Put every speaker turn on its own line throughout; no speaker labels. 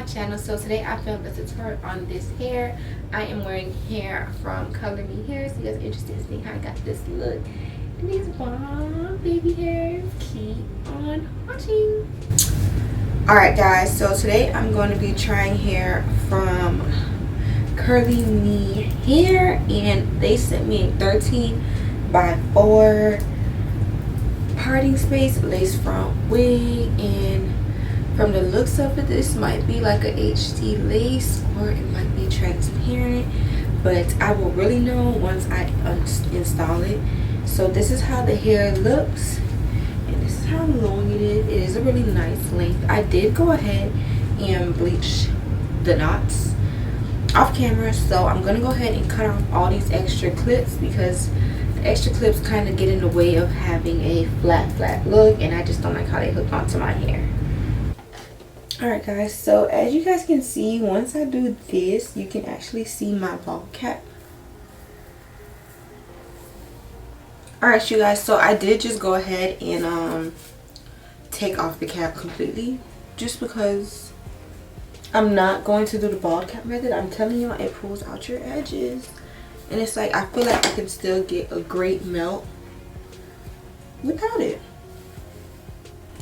my channel. So today I filmed a tutorial on this hair. I am wearing hair from CURLYME hair, so you guys are interested in seeing how I got this look and these bomb baby hairs. Keep on watching. Alright guys, so today I'm going to be trying hair from CURLYME hair, and they sent me a 13 by 4 parting space lace front wig, and from the looks of it, this might be like a HD lace or it might be transparent, but I will really know once I install it. So this is how the hair looks, and this is how long it is. It is a really nice length. I did go ahead and bleach the knots off camera, so I'm gonna go ahead and cut off all these extra clips because the extra clips kind of get in the way of having a flat look, and I just don't like how they hook onto my hair. Alright guys, so as you guys can see, once I do this, you can actually see my ball cap. Alright you guys, so I did just go ahead and take off the cap completely, just because I'm not going to do the bald cap method. I'm telling you, it pulls out your edges, and it's like I feel like I can still get a great melt without it.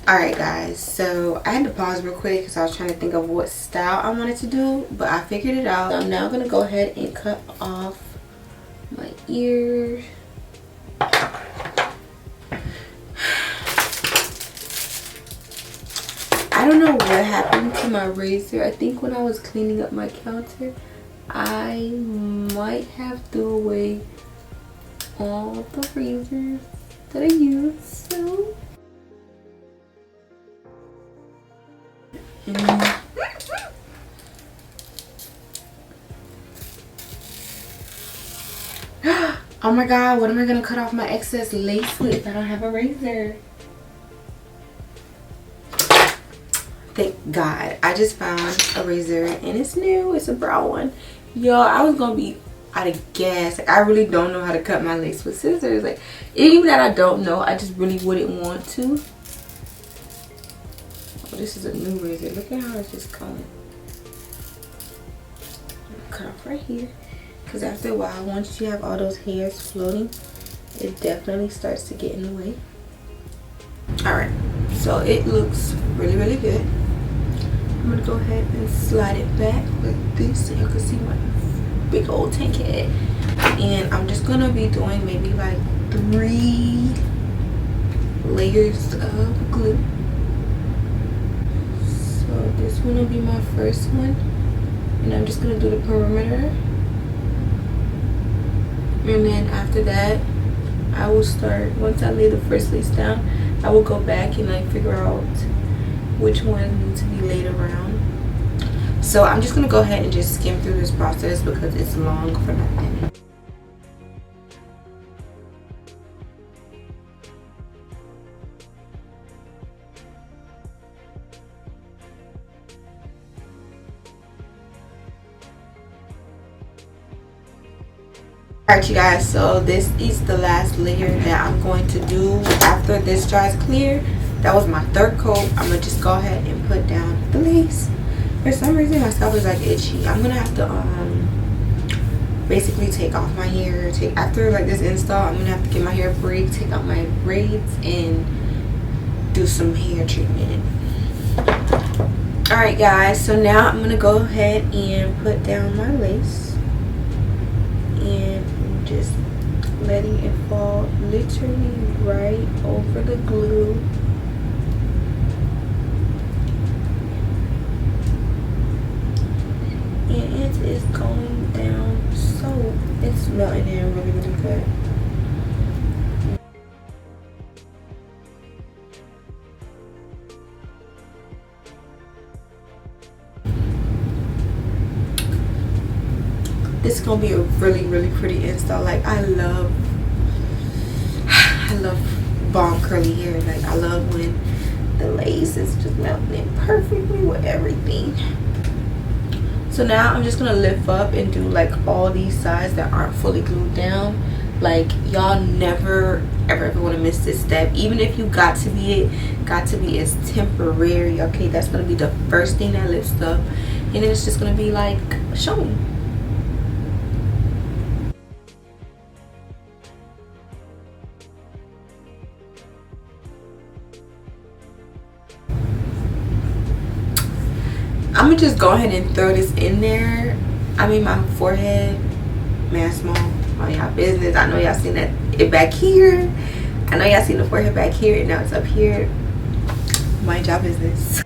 Alright guys, so I had to pause real quick because I was trying to think of what style I wanted to do, but I figured it out. So I'm now going to go ahead and cut off my ear. I don't know what happened to my razor. I think when I was cleaning up my counter, I might have threw away all the razors that I used, so oh my god, what am I gonna cut off my excess lace with if I don't have a razor? Thank god, I just found a razor and it's new. It's a brown one. Y'all, I was gonna be out of gas. Like, I really don't know how to cut my lace with scissors. Like, even that I don't know, I just really wouldn't want to. Oh, this is a new razor. Look at how it's just coming. Cut off right here, because after a while, once you have all those hairs floating, it definitely starts to get in the way. Alright, so it looks really good. I'm gonna go ahead and slide it back like this so you can see my big old tank head, and I'm just gonna be doing maybe like 3 layers of glue. So this one will be my first one, and I'm just gonna do the perimeter, and then after that I will start, once I lay the first lace down, I will go back and like figure out which one needs to be laid around. So I'm just gonna go ahead and just skim through this process because it's long for nothing. Alright you guys, so this is the last layer that I'm going to do after this dries clear. That was my 3rd coat. I'm gonna just go ahead and put down the lace. For some reason my scalp is like itchy. I'm gonna have to basically take off my hair. After like this install, I'm gonna have to get my hair braided, take out my braids, and do some hair treatment. Alright guys, so now I'm gonna go ahead and put down my lace, and just letting it fall literally right over the glue. And it is going down, so it's melting in really good. This is gonna be a really pretty install. Like, I love bomb curly hair. Like, I love when the lace is just melting in perfectly with everything. So now I'm just gonna lift up and do like all these sides that aren't fully glued down. Like, y'all never ever want to miss this step. Even if you got to be is temporary. Okay, that's gonna be the first thing that lifts up, and then it's just gonna be like showing. I'm gonna just go ahead and throw this in there. I mean, my forehead, man, small. Oh, y'all business. I know y'all seen that it back here. I know y'all seen the forehead back here, and now it's up here. Mind y'all business.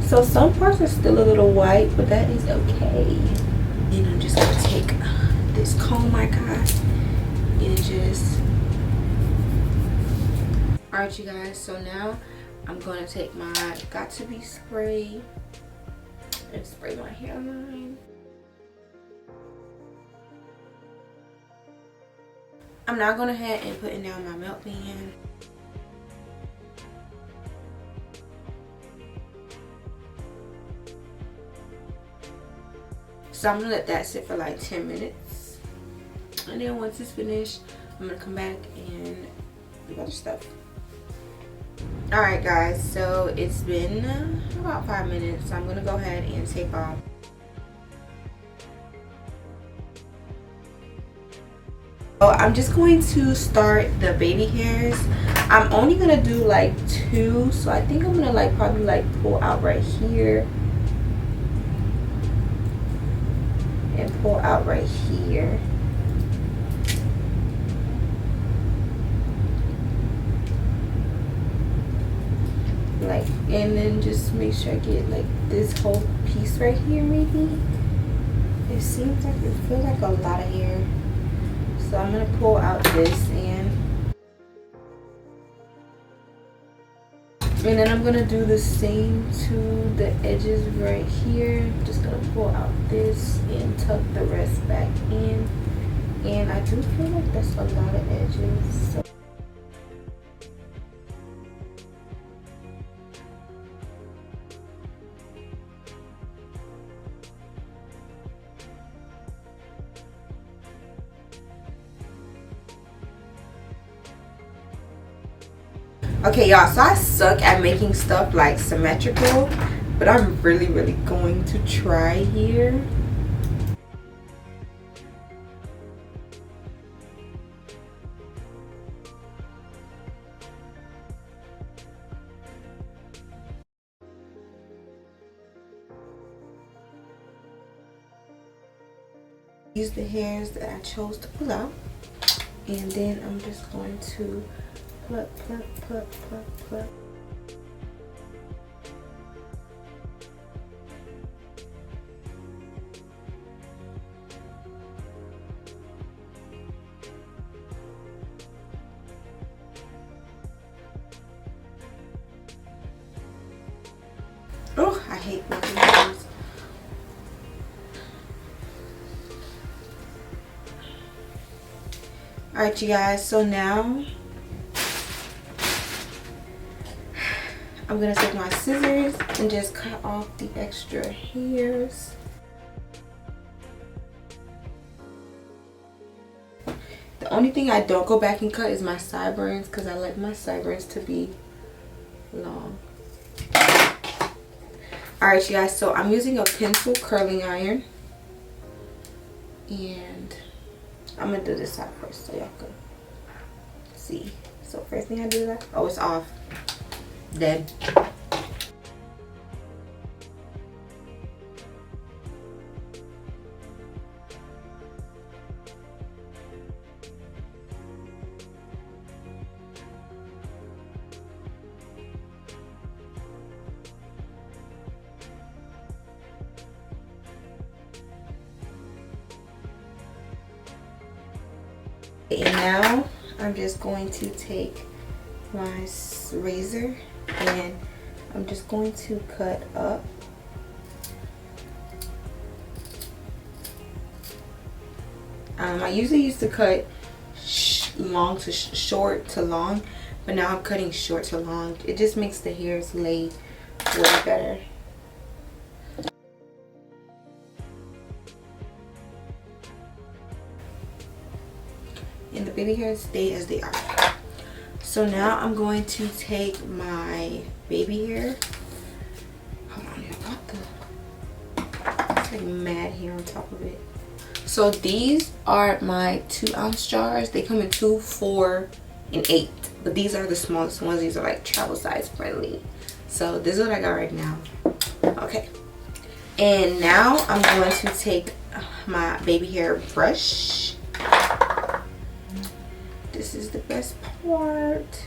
So some parts are still a little white, but that is okay. And I'm just gonna take this comb I got and just. All right, you guys. So now I'm gonna take my Got To Be spray and spray my hairline. I'm now going ahead and putting down my melt pen. So I'm gonna let that sit for like 10 minutes. And then once it's finished, I'm gonna come back and do other stuff. Alright guys, so it's been about 5 minutes. So I'm gonna go ahead and take off. So I'm just going to start the baby hairs. I'm only gonna do like 2, so I think I'm gonna like probably like pull out right here and pull out right here. Like, and then just make sure I get like this whole piece right here. Maybe it seems like it feels like a lot of hair. So I'm gonna pull out this and then I'm gonna do the same to the edges right here. I'm just gonna pull out this and tuck the rest back in. And I do feel like that's a lot of edges. So okay, y'all, so I suck at making stuff like symmetrical, but I'm really going to try here. Use the hairs that I chose to pull out, and then I'm just going to pluck. Oh, I hate making those. Alright, you guys, so now I'm gonna take my scissors and just cut off the extra hairs. The only thing I don't go back and cut is my sideburns, because I like my sideburns to be long. Alright, you guys, so I'm using a pencil curling iron, and I'm gonna do this side first so y'all can see. So first thing I do that, oh, it's off. Dead. And now I'm just going to take my razor and I'm just going to cut up. I usually used to cut long to short to long, but now I'm cutting short to long. It just makes the hairs lay way better. baby hairs stay as they are. So now I'm going to take my baby hair. Hold on, what the? It's like mad hair on top of it. So these are my 2-ounce jars. They come in 2, 4, and 8. But these are the smallest ones. These are like travel size friendly. So this is what I got right now. Okay. And now I'm going to take my baby hair brush. This is the best part.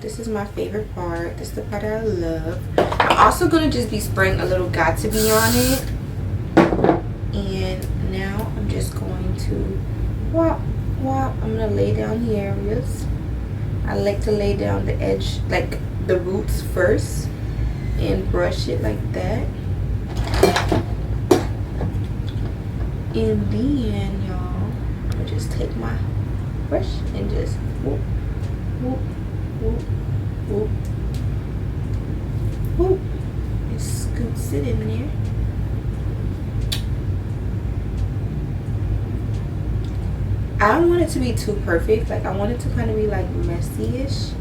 This is my favorite part. This is the part I love. I'm also going to just be spraying a little Got To Be on it. And now I'm just going to whop, whop. I'm going to lay down the areas. I like to lay down the edge, like the roots first, and brush it like that. And then, y'all, I'm going to just take my brush and just whoop, whoop, whoop, whoop, whoop. And scoops it in there. I don't want it to be too perfect. Like, I want it to kind of be like messy-ish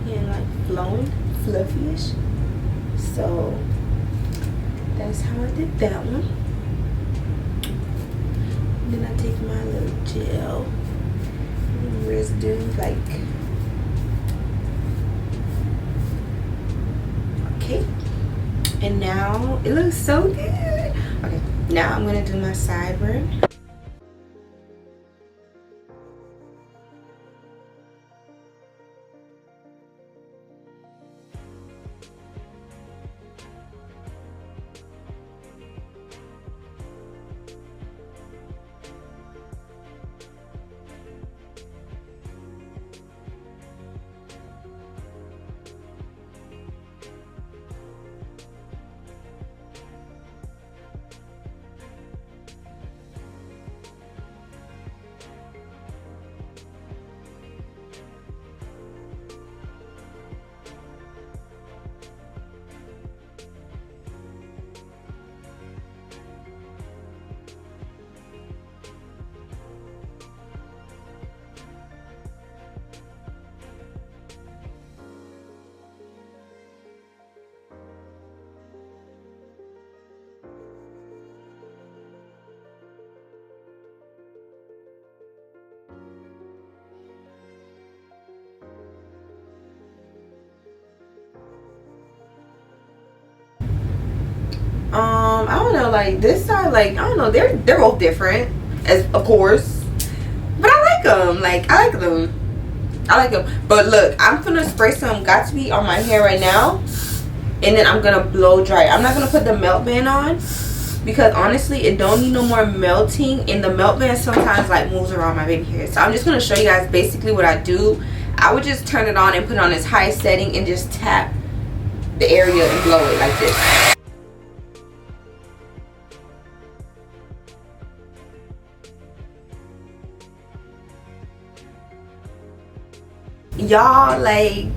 and like flowing, fluffy-ish. So that's how I did that one. Then I take my little gel and residue, like, okay. And now it looks so good. Okay, now I'm gonna do my sideburn. I don't know, like this side, like I don't know, they're both different, as of course, but I like them. Like I like them. But look, I'm gonna spray some Got To Be on my hair right now, and then I'm gonna blow dry it. I'm not gonna put the melt band on because honestly it don't need no more melting, and the melt band sometimes like moves around my baby hair. So I'm just gonna show you guys basically what I do. I would just turn it on and put it on its high setting and just tap the area and blow it like this. Y'all, like,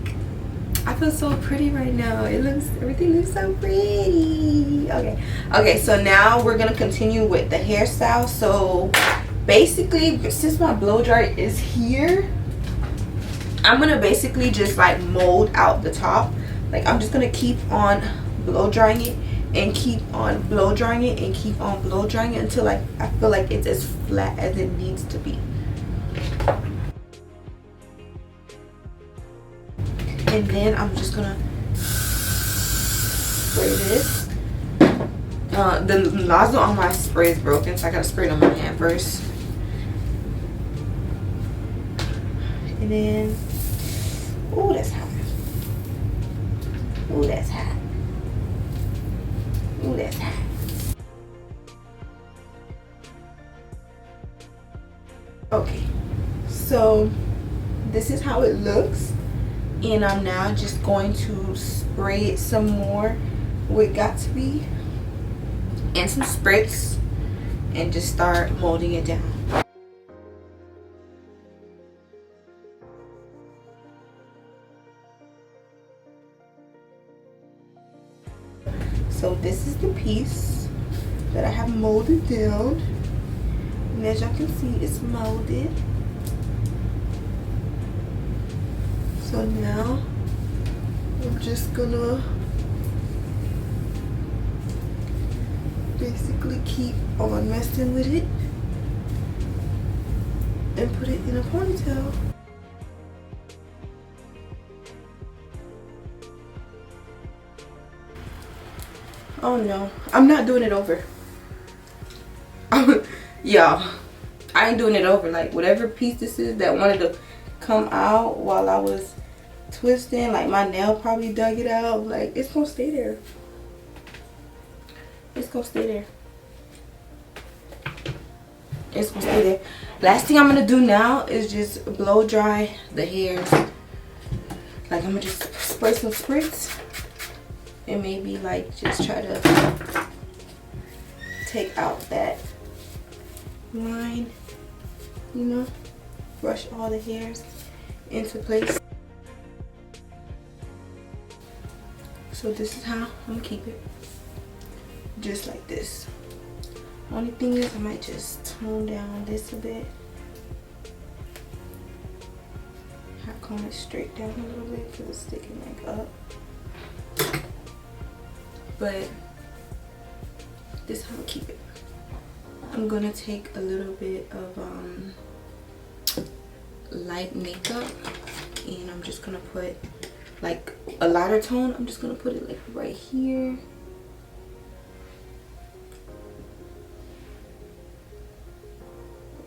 I feel so pretty right now. Everything looks so pretty. Okay, so now we're gonna continue with the hairstyle. So basically, since my blow dryer is here, I'm gonna basically just like mold out the top. Like I'm just gonna keep on blow drying it and keep on blow drying it and keep on blow drying it until like I feel like it's as flat as it needs to be. And then I'm just gonna spray this. The nozzle on my spray is broken, so I gotta spray it on my hand first. And then, ooh, that's hot. Ooh, that's hot. Ooh, that's hot. Okay, so this is how it looks. And I'm now just going to spray it some more with Got To Be and some spritz and just start molding it down. So this is the piece that I have molded down. And as y'all can see, it's molded. So now I'm just gonna basically keep on messing with it and put it in a ponytail. Oh no, I'm not doing it over. Y'all, I ain't doing it over. Like, whatever piece this is that wanted to come out while I was twisting, like my nail probably dug it out, like it's gonna stay there. It's gonna stay there. It's gonna stay there. Last thing I'm gonna do now is just blow dry the hairs. Like, I'm gonna just spray some spritz and maybe like just try to take out that line, you know, brush all the hairs into place. So this is how I'm gonna keep it, just like this. Only thing is, I might just tone down this a bit. Comb it straight down a little bit because it's sticking like up. But this is how I keep it. I'm gonna take a little bit of light makeup, and I'm just gonna put like a lighter tone. I'm just gonna put it like right here.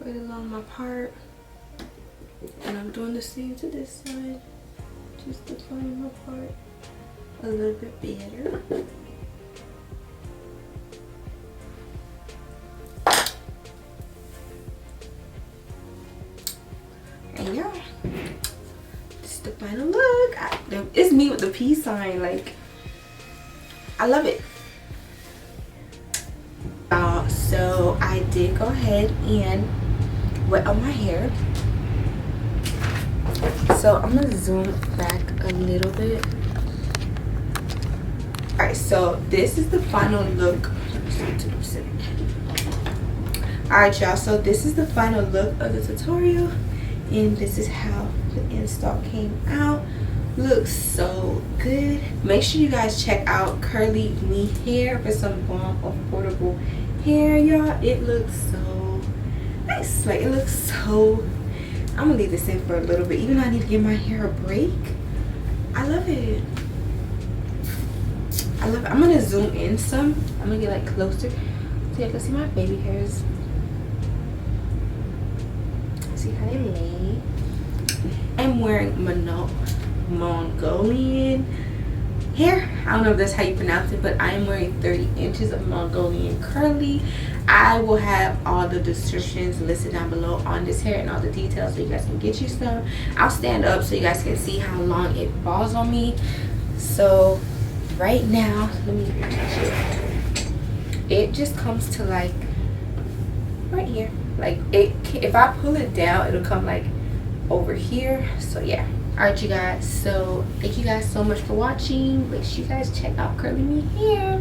Right along my part. And I'm doing the same to this side. Just define my part a little bit better. And yeah, this is the final look. It's me with the peace sign. Like, I love it. So I did go ahead and wet out my hair. So I'm gonna zoom back a little bit. Alright, so this is the final look. Alright, y'all, so this is the final look of the tutorial, and this is how the install came out. Looks so good. Make sure you guys check out CURLYME hair for some bomb affordable hair, y'all. It looks so nice. Like, it looks so, I'm gonna leave this in for a little bit, even though I need to give my hair a break. I love it. I love it. I'm gonna zoom in some. I'm gonna get like closer so you can see my baby hairs. See how they lay. I'm wearing Mongolian hair. I don't know if that's how you pronounce it, but I am wearing 30 inches of Mongolian curly. I will have all the descriptions listed down below on this hair and all the details so you guys can get you some. I'll stand up so you guys can see how long it falls on me. So right now, let me touch it. It just comes to like right here. Like, it, if I pull it down, it'll come like over here. So yeah. Alright, you guys, so thank you guys so much for watching. Make sure you guys check out CURLYME hair.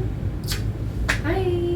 Bye.